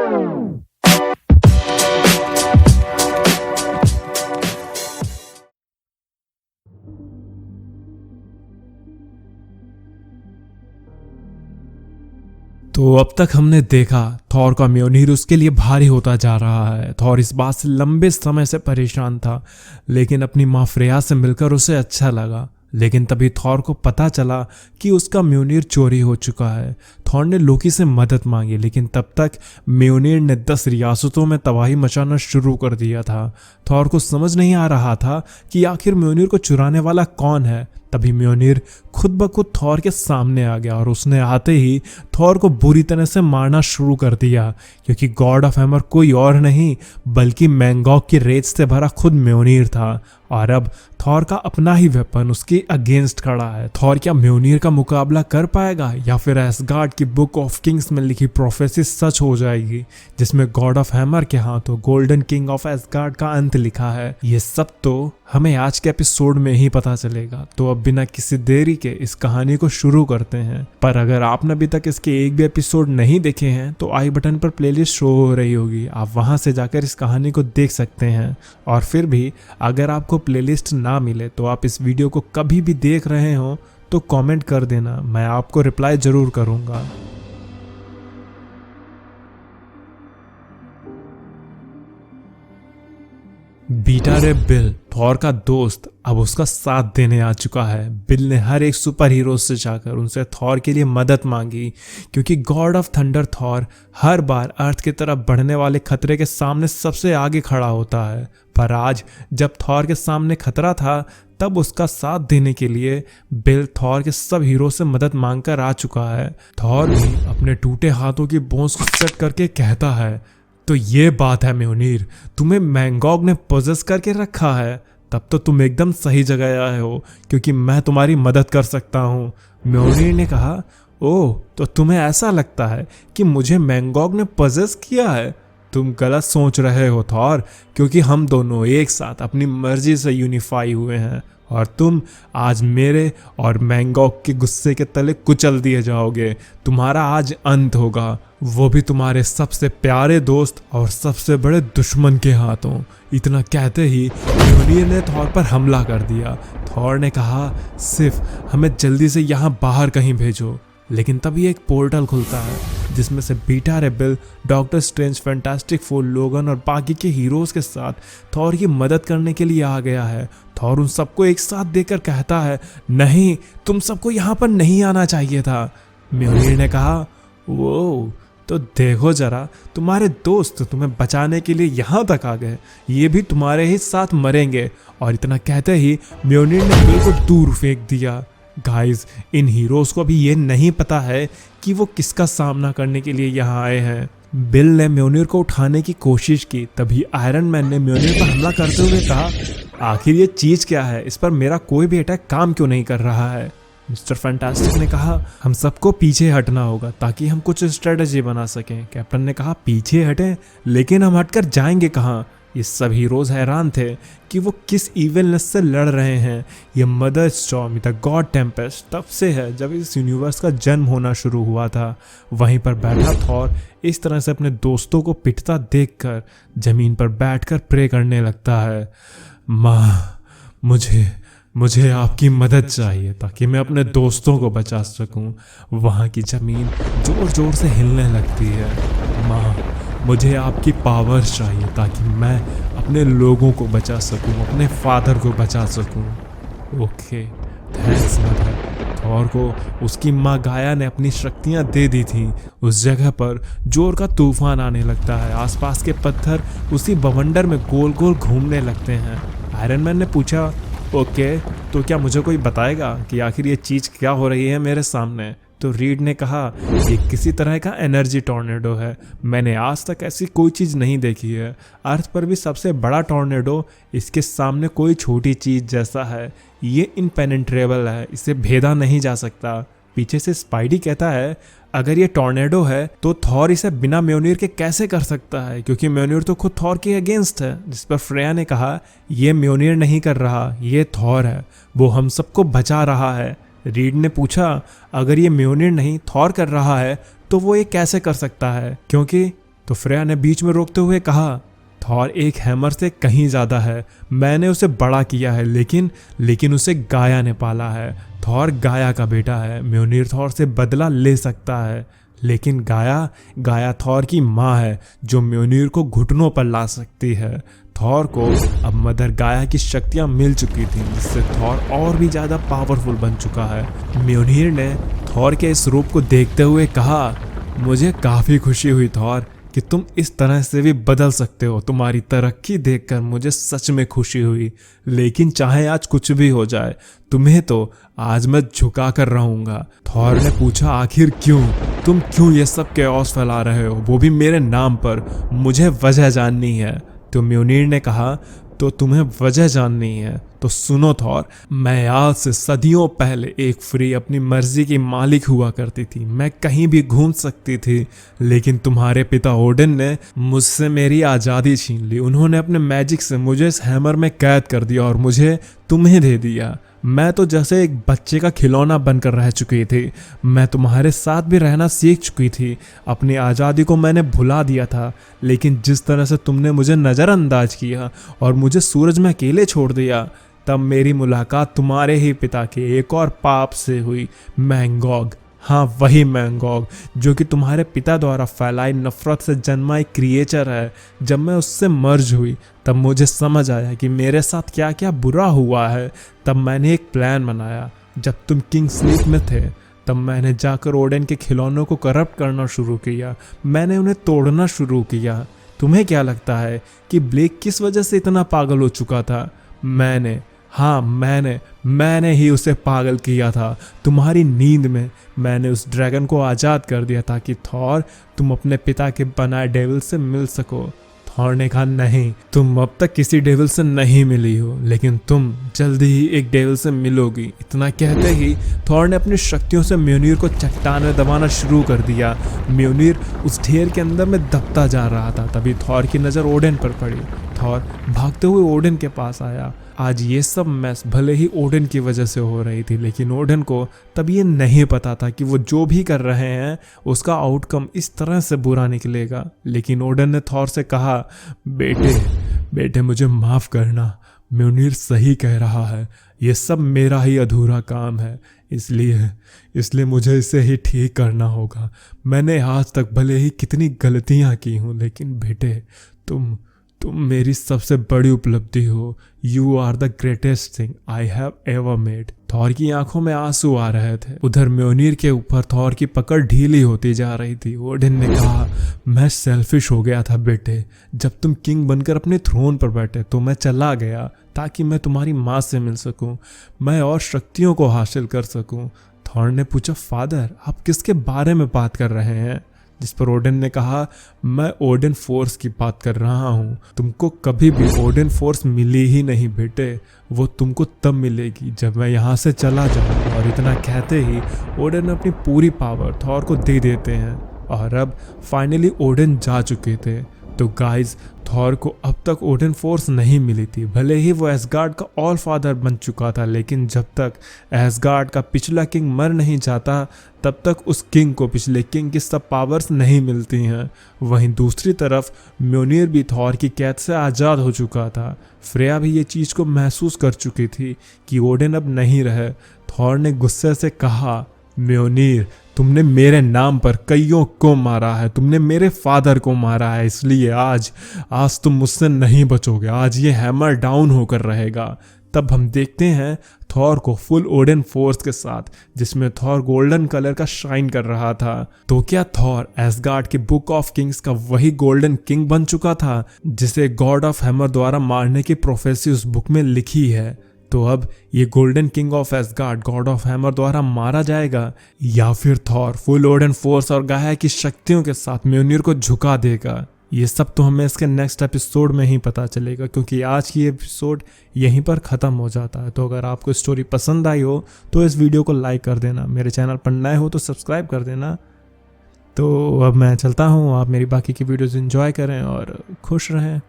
तो अब तक हमने देखा थॉर का म्योनिर उसके लिए भारी होता जा रहा है। थॉर इस बात से लंबे समय से परेशान था, लेकिन अपनी माँ फ्रेया से मिलकर उसे अच्छा लगा। लेकिन तभी थॉर को पता चला कि उसका म्योनिर चोरी हो चुका है। थॉर ने लोकी से मदद मांगी, लेकिन तब तक म्योनिर ने 10 रियासतों में तबाही मचाना शुरू कर दिया था। थॉर को समझ नहीं आ रहा था कि आखिर म्योनिर को चुराने वाला कौन है। तभी म्योनिर खुद ब खुद थॉर के सामने आ गया और उसने आते ही थॉर को बुरी तरह से मारना शुरू कर दिया, क्योंकि गॉड ऑफ हैमर कोई और नहीं बल्कि मैंगॉग की रेत से भरा खुद म्योनिर था। और अब थॉर का अपना ही वेपन उसके अगेंस्ट खड़ा है। थॉर क्या म्योनिर का मुकाबला कर पाएगा, या फिर एसगार्ड की बुक ऑफ किंग्स में लिखी प्रोफेसी सच हो जाएगी, जिसमें गॉड ऑफ हैमर के हाथों गोल्डन किंग ऑफ एसगार्ड का अंत लिखा है। ये सब तो हमें आज के एपिसोड में ही पता चलेगा। तो अब बिना किसी देरी के इस कहानी को शुरू करते हैं। पर अगर आपने अभी तक इसके एक भी एपिसोड नहीं देखे हैं तो आई बटन पर प्लेलिस्ट शो हो रही होगी, आप वहां से जाकर इस कहानी को देख सकते हैं। और फिर भी अगर आपको प्लेलिस्ट ना मिले तो आप इस वीडियो को कभी भी देख रहे हो तो कमेंट कर देना, मैं आपको रिप्लाई जरूर करूंगा। बीटा रे बिल, थॉर का दोस्त, अब उसका साथ देने आ चुका है। बिल ने हर एक सुपर हीरो से जाकर उनसे थॉर के लिए मदद मांगी, क्योंकि गॉड ऑफ थंडर थॉर हर बार अर्थ की तरफ बढ़ने वाले खतरे के सामने सबसे आगे खड़ा होता है। पर आज जब थॉर के सामने खतरा था, तब उसका साथ देने के लिए बिल थॉर के सब हीरो से मदद मांगकर आ चुका है। थॉर भी अपने टूटे हाथों की बोन्स को सेट करके कहता है, तो ये बात है म्योनिर, तुम्हें मैंगॉग ने पोजेस करके रखा है, तब तो तुम एकदम सही जगह आए हो, क्योंकि मैं तुम्हारी मदद कर सकता हूँ। म्योनिर ने कहा, ओह, तो तुम्हें ऐसा लगता है कि मुझे मैंगॉग ने पोजेस किया है? तुम गलत सोच रहे हो थॉर, क्योंकि हम दोनों एक साथ अपनी मर्जी से यूनिफाई हुए हैं, और तुम आज मेरे और मैंगॉग के गुस्से के तले कुचल दिए जाओगे। तुम्हारा आज अंत होगा, वो भी तुम्हारे सबसे प्यारे दोस्त और सबसे बड़े दुश्मन के हाथों। इतना कहते ही म्योनिर ने थॉर पर हमला कर दिया। थॉर ने कहा, सिर्फ हमें जल्दी से यहाँ बाहर कहीं भेजो। लेकिन तभी एक पोर्टल खुलता है, जिसमें से बीटा रे bill, doctor strange, fantastic four, लोगन और बाकी के हीरोज के साथ थॉर की मदद करने के लिए आ गया है। थॉर उन सबको एक साथ देकर कहता है, नहीं, तुम सबको यहाँ पर नहीं आना चाहिए था। म्योनिर ने कहा, वो तो देखो जरा, तुम्हारे दोस्त तुम्हें बचाने के लिए यहाँ तक आ गए, ये भी तुम्हारे ही साथ मरेंगे। और इतना कहते ही म्योनिर ने बिल को दूर फेंक दिया। गाइस, इन हीरोज को अभी ये नहीं पता है कि वो किसका सामना करने के लिए यहाँ आए हैं। बिल ने म्योनिर को उठाने की कोशिश की, तभी आयरन मैन ने म्योनिर पर हमला करते हुए कहा, आखिर ये चीज क्या है, इस पर मेरा कोई भी अटैक काम क्यों नहीं कर रहा है? मिस्टर फैंटास्टिक ने कहा, हम सबको पीछे हटना होगा ताकि हम कुछ स्ट्रेटजी बना सकें। कैप्टन ने कहा, पीछे हटें, लेकिन हम हटकर जाएंगे कहाँ? ये सब हीरोज हैरान थे कि वो किस इविलनेस से लड़ रहे हैं। ये mother storm, the God Tempest तब से है जब इस यूनिवर्स का जन्म होना शुरू हुआ था। वहीं पर बैठा थॉर इस तरह से अपने दोस्तों को पिटता देखकर जमीन पर बैठकर प्रे करने लगता है, माँ, मुझे आपकी मदद चाहिए ताकि मैं अपने दोस्तों को बचा सकूं। वहाँ की जमीन जोर जोर से हिलने लगती है। माँ, मुझे आपकी पावर चाहिए ताकि मैं अपने लोगों को बचा सकूं, अपने फादर को बचा सकूं। Okay, thanks mother. थॉर को उसकी माँ गाया ने अपनी शक्तियाँ दे दी थी। उस जगह पर जोर का तूफान आने लगता है। आसपास के पत्थर उसी बवंडर में गोल गोल घूमने लगते हैं। आयरन मैन ने पूछा, ओके, तो क्या मुझे कोई बताएगा कि आखिर ये चीज़ क्या हो रही है मेरे सामने? तो रीड ने कहा, ये किसी तरह का एनर्जी टॉर्नेडो है। मैंने आज तक ऐसी कोई चीज़ नहीं देखी है। अर्थ पर भी सबसे बड़ा टॉर्नेडो इसके सामने कोई छोटी चीज़ जैसा है। ये इनपेनिट्रेबल है, इसे भेदा नहीं जा सकता। पीछे से स्पाइडी कहता है, अगर ये टॉर्नेडो है तो थॉर इसे बिना म्योनिर के कैसे कर सकता है, क्योंकि म्योनिर तो खुद थॉर के अगेंस्ट है। जिस पर फ्रेया ने कहा, ये म्योनिर नहीं कर रहा, ये थॉर है, वो हम सबको बचा रहा है। रीड ने पूछा, अगर ये म्योनिर नहीं थॉर कर रहा है तो वो ये कैसे कर सकता है, क्योंकि तो फ्रेया ने बीच में रोकते हुए कहा, थॉर एक हैमर से कहीं ज़्यादा है। मैंने उसे बड़ा किया है, लेकिन उसे गाया ने पाला है। थॉर गाया का बेटा है। म्योनिर थॉर से बदला ले सकता है, लेकिन गाया थॉर की माँ है जो म्योनिर को घुटनों पर ला सकती है। थॉर को अब मदर गाया की शक्तियाँ मिल चुकी थी, जिससे थॉर और भी ज़्यादा पावरफुल बन चुका है। म्योनिर ने थॉर के इस रूप को देखते हुए कहा, मुझे काफ़ी खुशी हुई थॉर कि तुम इस तरह से भी बदल सकते हो। तुम्हारी तरक्की देखकर मुझे सच में खुशी हुई, लेकिन चाहे आज कुछ भी हो जाए, तुम्हें तो आज मैं झुका कर रहूंगा। थॉर ने पूछा, आखिर क्यों? तुम क्यों ये सब कैओस फैला रहे हो, वो भी मेरे नाम पर? मुझे वजह जाननी है। तो म्योनिर ने कहा, तो तुम्हें वजह जाननी है तो सुनो थॉर, मैं आज से सदियों पहले एक फ्री अपनी मर्जी की मालिक हुआ करती थी। मैं कहीं भी घूम सकती थी, लेकिन तुम्हारे पिता ओडिन ने मुझसे मेरी आज़ादी छीन ली। उन्होंने अपने मैजिक से मुझे इस हैमर में कैद कर दिया और मुझे तुम्हें दे दिया। मैं तो जैसे एक बच्चे का खिलौना बनकर रह चुकी थी। मैं तुम्हारे साथ भी रहना सीख चुकी थी। अपनी आज़ादी को मैंने भुला दिया था, लेकिन जिस तरह से तुमने मुझे नज़रअंदाज किया और मुझे सूरज में अकेले छोड़ दिया, तब मेरी मुलाकात तुम्हारे ही पिता के एक और पाप से हुई, मैंगॉग। हाँ, वही मैंगॉग जो कि तुम्हारे पिता द्वारा फैलाई नफरत से जन्मा एक क्रिएचर है। जब मैं उससे मर्ज हुई तब मुझे समझ आया कि मेरे साथ क्या क्या बुरा हुआ है। तब मैंने एक प्लान बनाया। जब तुम किंग स्लीप में थे तब मैंने जाकर ओडिन के खिलौनों को करप्ट करना शुरू किया। मैंने उन्हें तोड़ना शुरू किया। तुम्हें क्या लगता है कि ब्लेक किस वजह से इतना पागल हो चुका था? मैंने ही उसे पागल किया था। तुम्हारी नींद में मैंने उस ड्रैगन को आज़ाद कर दिया ताकि थॉर तुम अपने पिता के बनाए डेविल से मिल सको। थॉर ने कहा, नहीं, तुम अब तक किसी डेविल से नहीं मिली हो, लेकिन तुम जल्दी ही एक डेविल से मिलोगी। इतना कहते ही थॉर ने अपनी शक्तियों से म्योनिर को चट्टान में दबाना शुरू कर दिया। म्योनिर उस ढेर के अंदर में दबता जा रहा था। तभी थॉर की नज़र ओडिन पर पड़ी। थॉर भागते हुए ओडिन के पास आया। आज ये सब मैस भले ही ओडिन की वजह से हो रही थी, लेकिन ओडिन को तब ये नहीं पता था कि वो जो भी कर रहे हैं उसका आउटकम इस तरह से बुरा निकलेगा। लेकिन ओडिन ने थॉर से कहा, बेटे मुझे माफ़ करना। म्योनिर सही कह रहा है, ये सब मेरा ही अधूरा काम है, इसलिए मुझे इसे ही ठीक करना होगा। मैंने आज तक भले ही कितनी गलतियाँ की हूँ, लेकिन बेटे तुम मेरी सबसे बड़ी उपलब्धि हो। You are the greatest thing I have ever made. Thor की आंखों में आंसू आ रहे थे। उधर म्योनिर के ऊपर थॉर की पकड़ ढीली होती जा रही थी। ओडिन ने कहा, मैं सेल्फिश हो गया था बेटे। जब तुम किंग बनकर अपने थ्रोन पर बैठे तो मैं चला गया ताकि मैं तुम्हारी माँ से मिल सकूं, मैं और शक्तियों को हासिल कर सकूं। थॉर ने पूछा, फादर आप किसके बारे में बात कर रहे हैं? जिस पर ओडिन ने कहा, मैं ओडिन फोर्स की बात कर रहा हूँ। तुमको कभी भी ओडिन फोर्स मिली ही नहीं बेटे, वो तुमको तब मिलेगी जब मैं यहाँ से चला जाऊँ। और इतना कहते ही ओडिन अपनी पूरी पावर थॉर को दे देते हैं। और अब फाइनली ओडिन जा चुके थे। तो गाइज, थॉर को अब तक ओडिन फोर्स नहीं मिली थी। भले ही वो एसगार्ड का ऑल फादर बन चुका था, लेकिन जब तक एसगार्ड का पिछला किंग मर नहीं जाता तब तक उस किंग को पिछले किंग की सब पावर्स नहीं मिलती हैं। वहीं दूसरी तरफ म्योनिर भी थॉर की कैद से आज़ाद हो चुका था। फ्रेया भी ये चीज़ को महसूस कर चुकी थी कि ओडिन अब नहीं रहे। थॉर ने गुस्से से कहा, म्योनिर तुमने मेरे नाम पर कईयों को मारा है, तुमने मेरे फादर को मारा है, इसलिए आज तुम मुझसे नहीं बचोगे। आज ये हैमर डाउन होकर रहेगा। तब हम देखते हैं थॉर को फुल ओडिन फोर्स के साथ, जिसमें थॉर गोल्डन कलर का शाइन कर रहा था। तो क्या थॉर एसगार्ड के बुक ऑफ किंग्स का वही गोल्डन किंग बन चुका था जिसे गॉड ऑफ हैमर द्वारा मारने की प्रोफेसी उस बुक में लिखी है? तो अब ये golden king of ash gourd God of hammer द्वारा मारा जाएगा, या फिर थॉर फुल ओडिन फोर्स और गाया की शक्तियों के साथ म्योनिर को झुका देगा? ये सब तो हमें इसके नेक्स्ट एपिसोड में ही पता चलेगा, क्योंकि आज की एपिसोड यहीं पर ख़त्म हो जाता है। तो अगर आपको स्टोरी पसंद आई हो तो इस वीडियो को लाइक कर देना, मेरे चैनल पर नए हो तो सब्सक्राइब कर देना। तो अब मैं चलता हूँ, आप मेरी बाकी की वीडियोज़ एंजॉय करें और खुश रहें।